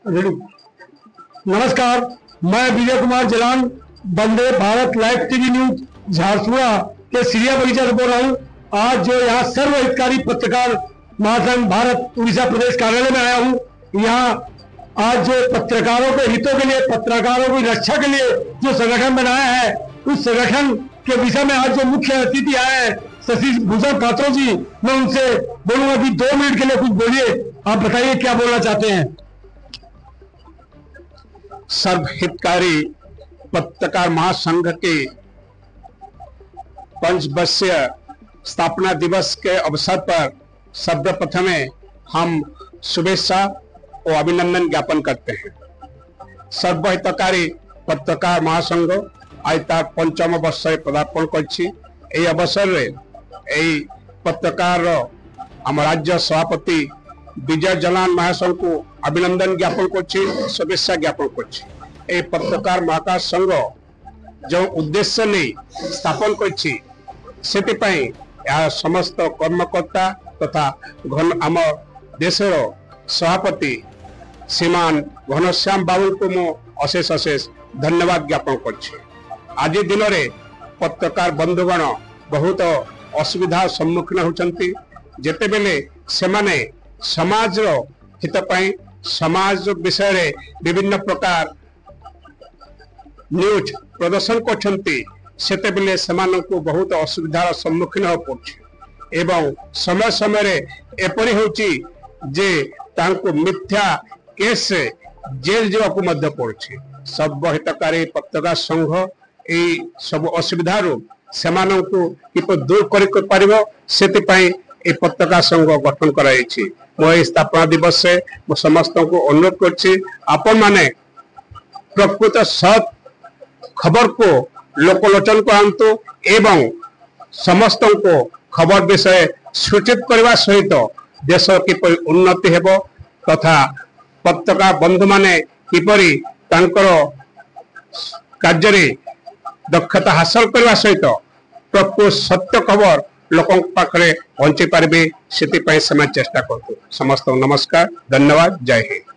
नमस्कार, मैं Vijay Kumar Jalan Vande Bharat live TV news Jharsuguda के सिरिया बगीचा से बोल रहा हूँ। आज जो यहाँ सर्व हितकारी पत्रकार महासंघ भारत उड़ीसा प्रदेश कार्यालय में आया हूँ। यहाँ आज जो पत्रकारों के हितों के लिए, पत्रकारों की रक्षा के लिए जो संगठन बनाया है, उस संगठन के विषय में आज जो मुख्य अतिथि आए हैं शशि भूषण पात्रो जी, मैं उनसे बोलूंगा कि 2 मिनट के लिए कुछ बोलिए। आप बताइए क्या बोलना चाहते हैं। सर्वहितकारी पत्रकार महासंघ के 5 वर्षीय स्थापना दिवस के अवसर पर सर्वप्रथम हम शुभेच्छा और अभिनंदन ज्ञापन करते हैं। सर्वहितकारी पत्रकार महासंघ आज तार 5म वर्ष पदार्पण कर अवसर पत्रकार आम राज्य सभापति विजय जलान महाशय को अभिनंदन ज्ञापन कर शुभेच्छा ज्ञापन कर पत्रकार महाकाश संघ जो उद्देश्य नहीं स्थापन कर समस्त कर्मकर्ता तथा आम देशर सभापति श्रीमान घनश्याम बाबू को मु अशेष अशेष धन्यवाद ज्ञापन कर आज दिन में पत्रकार बंधुगण बहुत असुविधा सम्मुखीन होती जेते बेले सेमाने समाज हित समाज विषय विभिन्न प्रकार न्यूज प्रदर्शन करते सेमानन को बहुत असुविधार सम्मुखीन हो पड़े एवं समय समय एपरी होची जे तांको मिथ्या केस जेल जावाकू मध्य पड़े। सब हितकारी पत्रकार संघ यही सब असुविधारू सेमानंकु किपर दूर कर पत्रकार संघ गठन कराई। मो स्थापना दिवस से मो समस्त को अनुरोध कर माने प्रकृत सत खबर को लोकलोचन को आंतु एवं समस्त को खबर विषय सूचित करने सहित देश किपर उन्नति हेबो तथा पत्रकार बंधु माने किपरि तांकर कार्य दक्षता हासिल करने सहित प्रकृत सत्य खबर लोकों पाखरे पहुंची पारे से चेष्टा करतु। समस्त नमस्कार, धन्यवाद, जय हिंद।